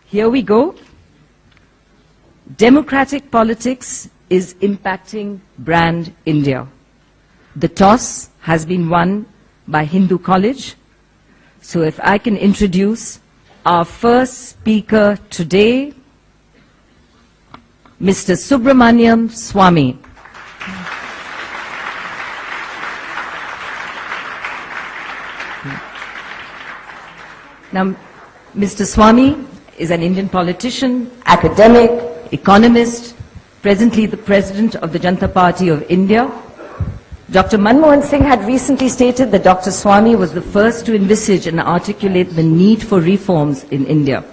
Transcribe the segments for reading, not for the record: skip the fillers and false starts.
Here we go. Democratic politics is impacting brand India. The toss has been won by Hindu College. So if I can introduce our first speaker today, Mr. Subramanian Swamy. Now, Mr. Swamy is an Indian politician, academic, economist, presently the President of the Janata Party of India. Dr. Manmohan Singh had recently stated that Dr. Swamy was the first to envisage and articulate the need for reforms in India.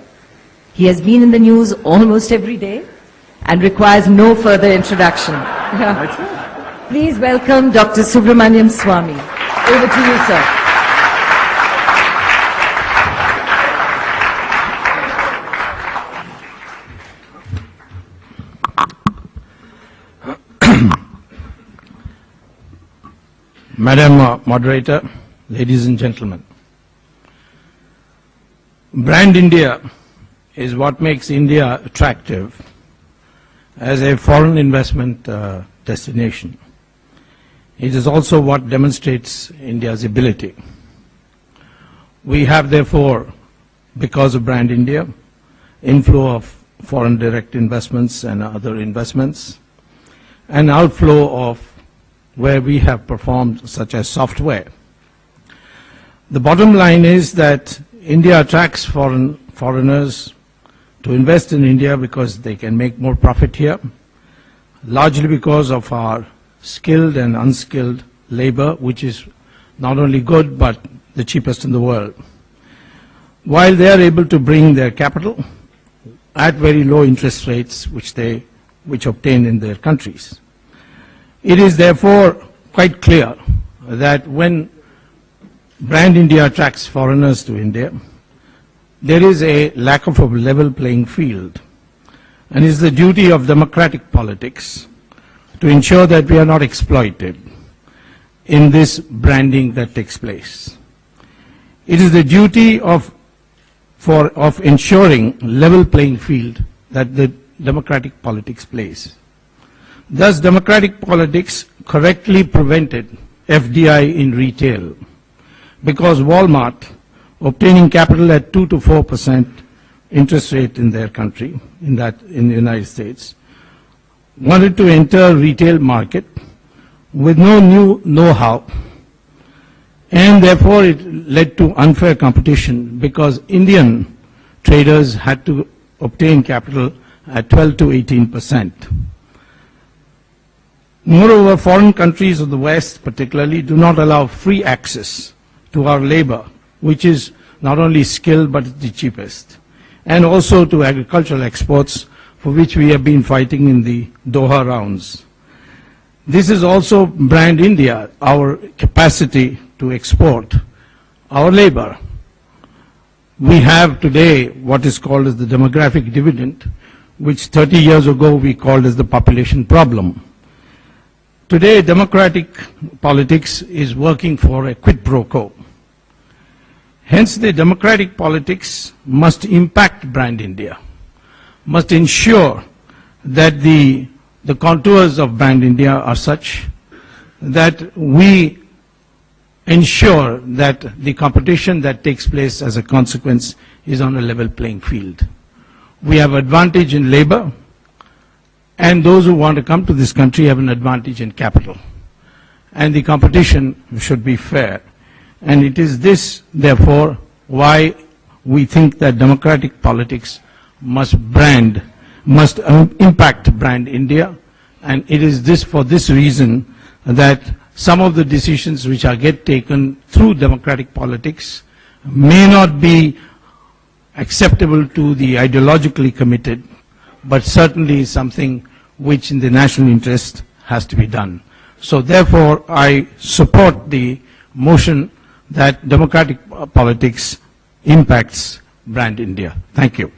He has been in the news almost every day and requires no further introduction. Please welcome Dr. Subramanian Swamy. Over to you, sir. Madam Moderator, ladies and gentlemen, brand India is what makes India attractive as a foreign investment destination. It is also what demonstrates India's ability. We have therefore, because of brand India, inflow of foreign direct investments and other investments, and outflow of where we have performed, such as software. The bottom line is that India attracts foreigners to invest in India because they can make more profit here, largely because of our skilled and unskilled labor, which is not only good but the cheapest in the world. While they are able to bring their capital at very low interest rates which obtain in their countries. It is therefore quite clear that when brand India attracts foreigners to India, there is a lack of a level playing field, and it is the duty of democratic politics to ensure that we are not exploited in this branding that takes place. It is the duty of ensuring level playing field that the democratic politics plays. Thus, democratic politics correctly prevented FDI in retail because Walmart, obtaining capital at 2 to 4% interest rate in their country, in the United States, wanted to enter retail market with no new know-how, and therefore it led to unfair competition because Indian traders had to obtain capital at 12 to 18%. Moreover, foreign countries of the West particularly do not allow free access to our labor, which is not only skilled but the cheapest, and also to agricultural exports, for which we have been fighting in the Doha rounds. This is also brand India, our capacity to export our labor. We have today what is called as the demographic dividend, which 30 years ago we called as the population problem. Today, democratic politics is working for a quid pro quo. Hence, the democratic politics must impact brand India, must ensure that the contours of brand India are such that we ensure that the competition that takes place as a consequence is on a level playing field. We have advantage in labor, and those who want to come to this country have an advantage in capital. And the competition should be fair. And it is this, therefore, why we think that democratic politics must impact brand India. And it is this, for this reason, that some of the decisions which are taken through democratic politics may not be acceptable to the ideologically committed, but certainly something which in the national interest has to be done. So therefore, I support the motion that democratic politics impacts brand India. Thank you.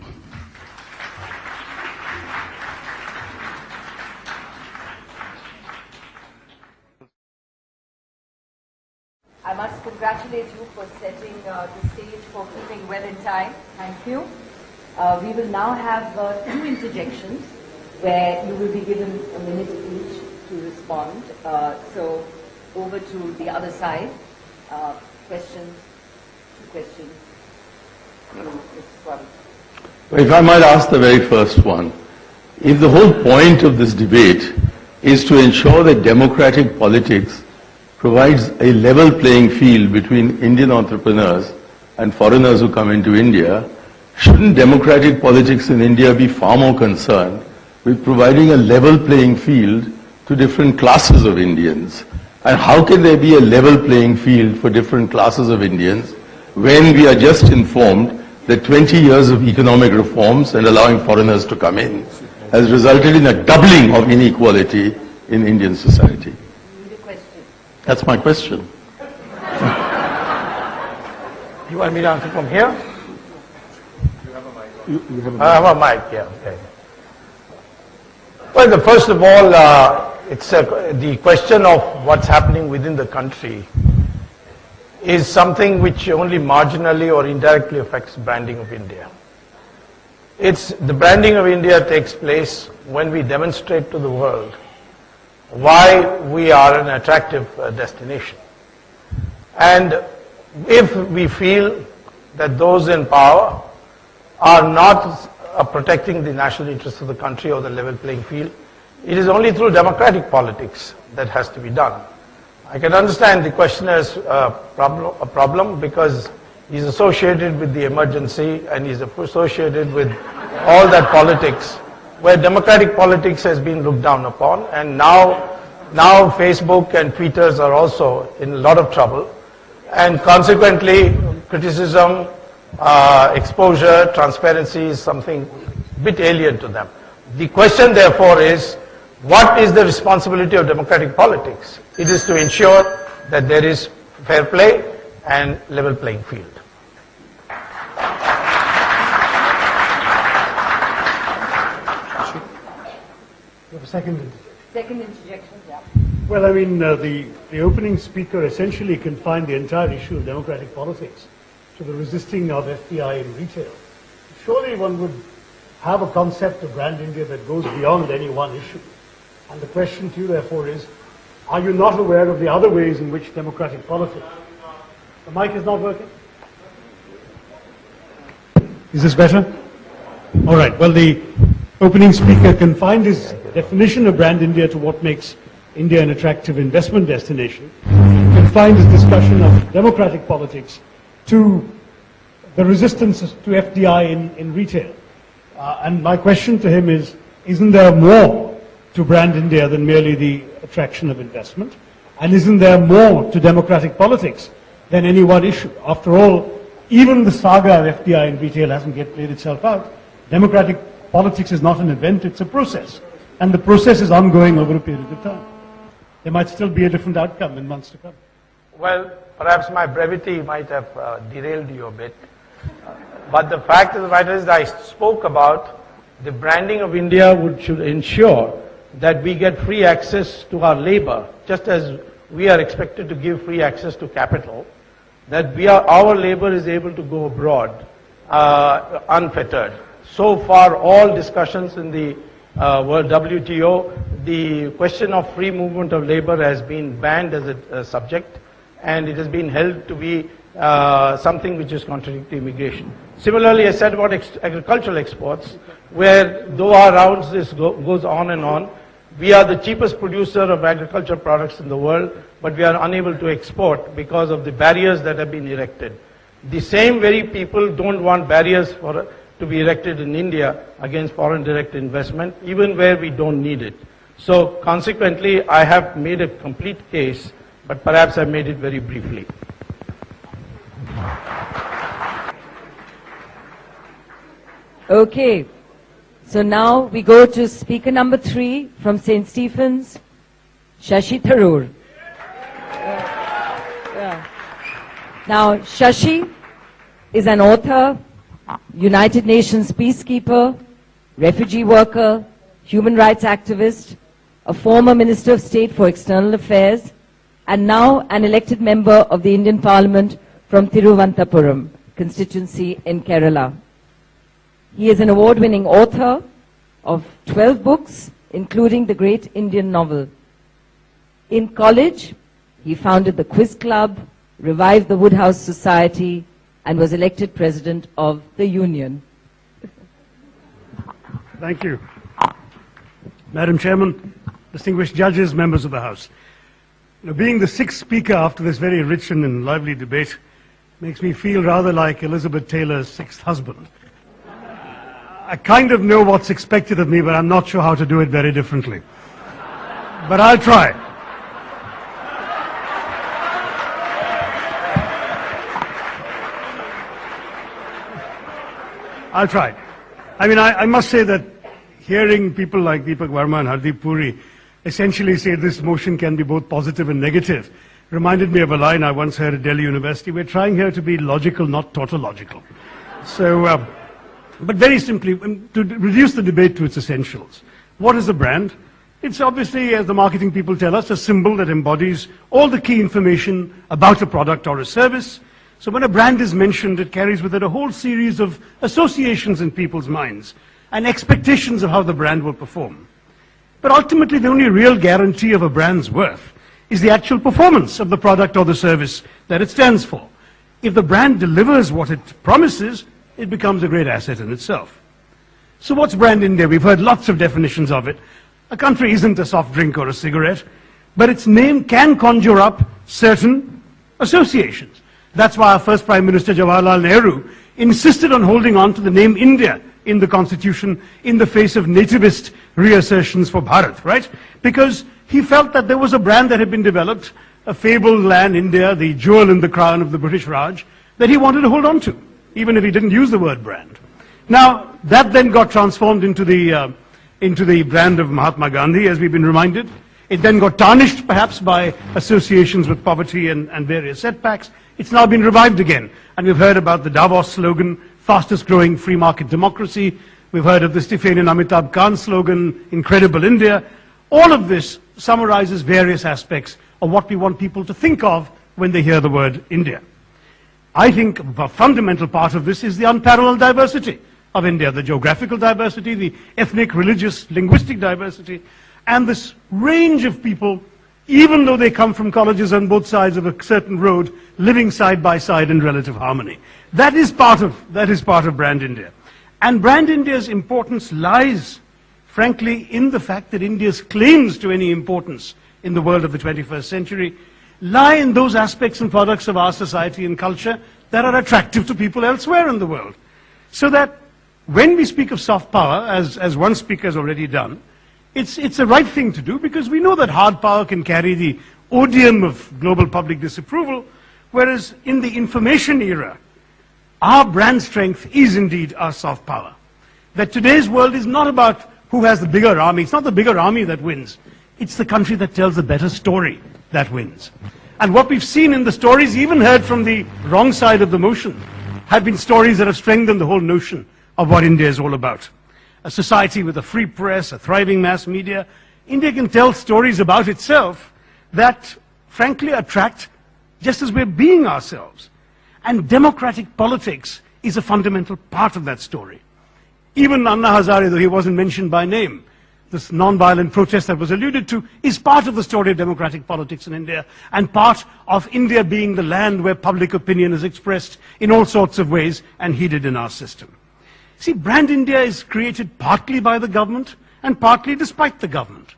I must congratulate you for setting the stage for keeping well in time. Thank you. We will now have two interjections where you will be given a minute each to respond. So over to the other side. Questions? Two questions. Mr. Swamy. If I might ask the very first one, if the whole point of this debate is to ensure that democratic politics provides a level playing field between Indian entrepreneurs and foreigners who come into India, shouldn't democratic politics in India be far more concerned with providing a level playing field to different classes of Indians? And how can there be a level playing field for different classes of Indians when we are just informed that 20 years of economic reforms and allowing foreigners to come in has resulted in a doubling of inequality in Indian society? That's my question. You want me to answer from here? You have a mic. I have a mic, yeah. Okay. Well, first of all, it's the question of what's happening within the country is something which only marginally or indirectly affects branding of India. The branding of India takes place when we demonstrate to the world why we are an attractive destination. And if we feel that those in power are not protecting the national interests of the country or the level playing field, it is only through democratic politics that has to be done. I can understand the questioner's problem because he's associated with the emergency and he's associated with all that politics where democratic politics has been looked down upon, and now Facebook and Twitters are also in a lot of trouble, and consequently criticism, exposure, transparency is something a bit alien to them. The question therefore is, what is the responsibility of democratic politics? It is to ensure that there is fair play and level playing field. You have a second interjection, yeah. Well, I mean, the opening speaker essentially confined the entire issue of democratic politics to the resisting of FDI in retail. Surely one would have a concept of brand India that goes beyond any one issue. And the question to you, therefore, is, are you not aware of the other ways in which democratic politics... The mic is not working? Is this better? All right. Well, the opening speaker confined his definition of brand India to what makes India an attractive investment destination, confined his discussion of democratic politics to the resistance to FDI in retail. And my question to him is, isn't there more to brand India than merely the attraction of investment? And isn't there more to democratic politics than any one issue? After all, even the saga of FDI in retail hasn't yet played itself out. Democratic politics is not an event, it's a process. And the process is ongoing over a period of time. There might still be a different outcome in months to come. Well, perhaps my brevity might have derailed you a bit. But the fact of the matter is that I spoke about the branding of India should ensure that we get free access to our labor, just as we are expected to give free access to capital, that our labor is able to go abroad unfettered. So far, all discussions in the World WTO, the question of free movement of labor has been banned as a subject, and it has been held to be something which is contrary to immigration. Similarly, I said about agricultural exports, where though our rounds this goes on and on, we are the cheapest producer of agricultural products in the world, but we are unable to export because of the barriers that have been erected. The same very people don't want barriers to be erected in India against foreign direct investment, even where we don't need it. So consequently, I have made a complete case, but perhaps I made it very briefly. Okay. So now we go to speaker number 3 from St. Stephen's, Shashi Tharoor. Now, Shashi is an author, United Nations peacekeeper, refugee worker, human rights activist, a former Minister of State for External Affairs, and now an elected member of the Indian Parliament from Thiruvananthapuram constituency in Kerala. He is an award-winning author of 12 books, including the great Indian novel. In college, he founded the Quiz Club, revived the Woodhouse Society, and was elected president of the Union. Thank you. Madam Chairman, distinguished judges, members of the House. Being the sixth speaker after this very rich and lively debate makes me feel rather like Elizabeth Taylor's sixth husband. I kind of know what's expected of me, but I'm not sure how to do it very differently. But I'll try. I'll try. I mean, I must say that hearing people like Deepak Verma and Hardeep Puri essentially say this motion can be both positive and negative reminded me of a line I once heard at Delhi University. We're trying here to be logical, not tautological. So, but very simply, to reduce the debate to its essentials. What is a brand? It's obviously, as the marketing people tell us, a symbol that embodies all the key information about a product or a service. So when a brand is mentioned, it carries with it a whole series of associations in people's minds and expectations of how the brand will perform. But ultimately, the only real guarantee of a brand's worth is the actual performance of the product or the service that it stands for. If the brand delivers what it promises, it becomes a great asset in itself. So what's brand India? We've heard lots of definitions of it. A country isn't a soft drink or a cigarette, but its name can conjure up certain associations. That's why our first Prime Minister, Jawaharlal Nehru, insisted on holding on to the name India in the Constitution in the face of nativist reassertions for Bharat, right? Because he felt that there was a brand that had been developed, a fabled land, India, the jewel in the crown of the British Raj, that he wanted to hold on to, even if he didn't use the word brand. Now, that then got transformed into the brand of Mahatma Gandhi, as we've been reminded. It then got tarnished, perhaps, by associations with poverty and various setbacks. It's now been revived again. And we've heard about the Davos slogan, fastest growing free market democracy. We've heard of the Stephanian Amitabh Khan slogan, incredible India. All of this summarizes various aspects of what we want people to think of when they hear the word India. I think a fundamental part of this is the unparalleled diversity of India, the geographical diversity, the ethnic, religious, linguistic diversity, and this range of people, even though they come from colleges on both sides of a certain road, living side by side in relative harmony. That is part of Brand India. And Brand India's importance lies, frankly, in the fact that India's claims to any importance in the world of the 21st century lie in those aspects and products of our society and culture that are attractive to people elsewhere in the world. So that when we speak of soft power, as one speaker has already done, it's the right thing to do because we know that hard power can carry the odium of global public disapproval, whereas in the information era, our brand strength is indeed our soft power. That today's world is not about who has the bigger army. It's not the bigger army that wins. It's the country that tells the better story that wins. And what we've seen in the stories, even heard from the wrong side of the motion, have been stories that have strengthened the whole notion of what India is all about. A society with a free press, a thriving mass media. India can tell stories about itself that, frankly, attract just as we're being ourselves. And democratic politics is a fundamental part of that story. Even Anna Hazare, though he wasn't mentioned by name, this non-violent protest that was alluded to is part of the story of democratic politics in India and part of India being the land where public opinion is expressed in all sorts of ways and heeded in our system. See, Brand India is created partly by the government and partly despite the government,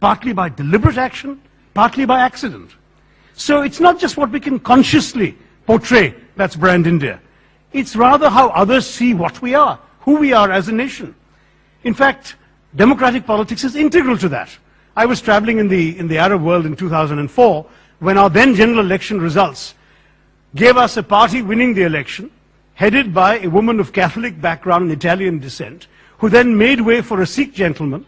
partly by deliberate action, partly by accident. So it's not just what we can consciously portray that's Brand India. It's rather how others see what we are, who we are as a nation. In fact, democratic politics is integral to that. I was traveling in the Arab world in 2004 when our then general election results gave us a party winning the election, headed by a woman of Catholic background and Italian descent, who then made way for a Sikh gentleman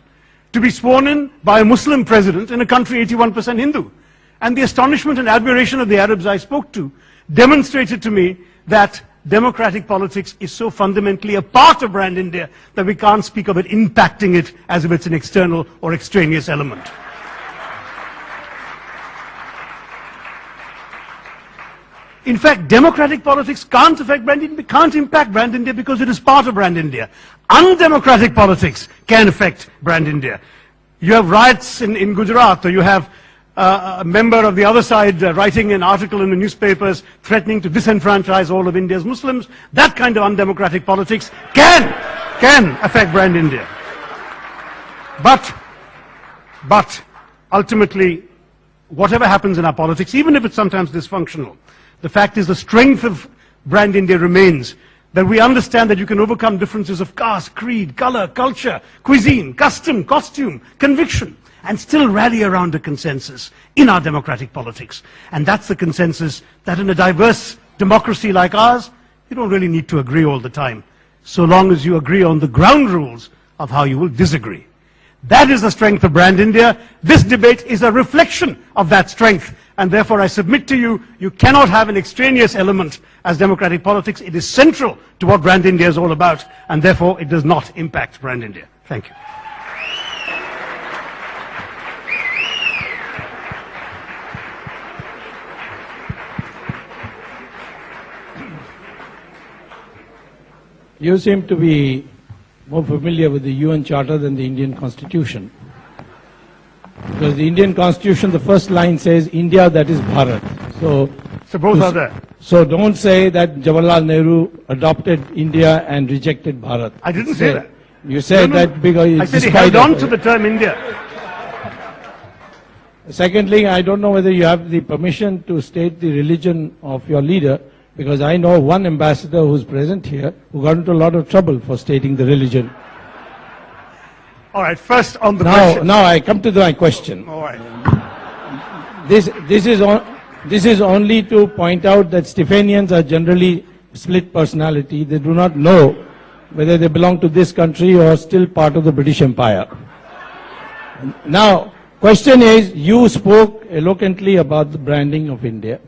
to be sworn in by a Muslim president in a country 81% Hindu. And the astonishment and admiration of the Arabs I spoke to demonstrated to me that democratic politics is so fundamentally a part of Brand India that we can't speak of it impacting it as if it's an external or extraneous element. In fact, democratic politics can't affect brand India, can't impact brand India because it is part of brand India. Undemocratic politics can affect brand India. You have riots in Gujarat, or you have a member of the other side writing an article in the newspapers threatening to disenfranchise all of India's Muslims. That kind of undemocratic politics can affect brand India. But ultimately, whatever happens in our politics, even if it's sometimes dysfunctional, the fact is the strength of brand India remains, that we understand that you can overcome differences of caste, creed, color, culture, cuisine, custom, costume, conviction, and still rally around a consensus in our democratic politics. And that's the consensus that in a diverse democracy like ours, you don't really need to agree all the time, so long as you agree on the ground rules of how you will disagree. That is the strength of brand India. This debate is a reflection of that strength. And therefore I submit to you, you cannot have an extraneous element as democratic politics. It is central to what brand India is all about, and therefore it does not impact brand India. Thank you. You seem to be more familiar with the UN Charter than the Indian Constitution. Because the Indian Constitution, the first line says, India, that is Bharat. So both are there. So don't say that Jawaharlal Nehru adopted India and rejected Bharat. I didn't say that. You said that because... I said he held on to the term India. Secondly, I don't know whether you have the permission to state the religion of your leader, because I know one ambassador who's present here who got into a lot of trouble for stating the religion. All right, first on the question. Now I come to my question. All right. This is only to point out that Stephanians are generally split personality. They do not know whether they belong to this country or still part of the British Empire. Now, question is, you spoke eloquently about the branding of India,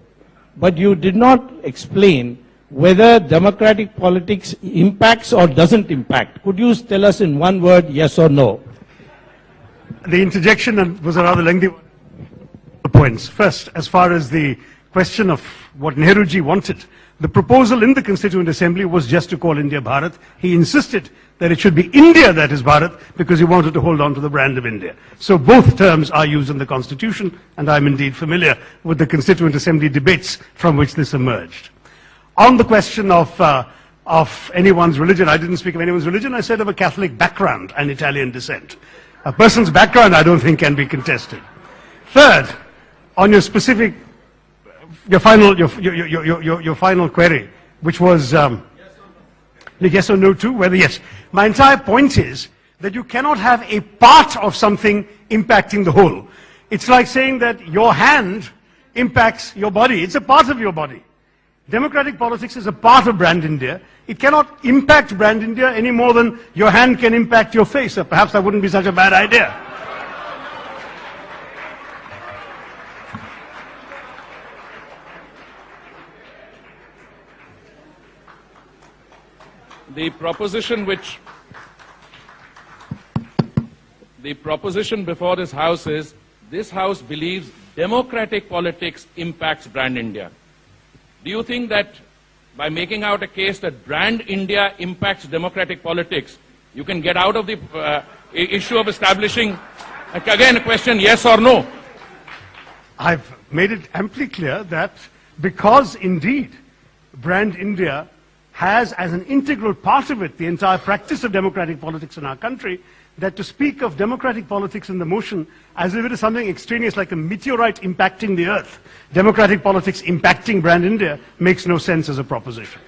but you did not explain whether democratic politics impacts or doesn't impact. Could you tell us in one word, yes or no? The interjection was a rather lengthy one. Points. First, as far as the question of what Nehruji wanted, the proposal in the Constituent Assembly was just to call India Bharat. He insisted that it should be India that is Bharat because he wanted to hold on to the brand of India. So both terms are used in the Constitution, and I'm indeed familiar with the Constituent Assembly debates from which this emerged. On the question of anyone's religion, I didn't speak of anyone's religion, I said of a Catholic background and Italian descent. A person's background I don't think can be contested. Third, on your specific, your final query, which was yes or no to, whether yes. My entire point is that you cannot have a part of something impacting the whole. It's like saying that your hand impacts your body. It's a part of your body. Democratic politics is a part of brand India. It cannot impact brand India any more than your hand can impact your face. Or perhaps that wouldn't be such a bad idea. The proposition before this House is, this House believes democratic politics impacts brand India. Do you think that by making out a case that brand India impacts democratic politics, you can get out of the issue of establishing, again a question, yes or no? I've made it amply clear that because indeed brand India has as an integral part of it the entire practice of democratic politics in our country, that to speak of democratic politics in the motion as if it is something extraneous like a meteorite impacting the earth, democratic politics impacting brand India, makes no sense as a proposition.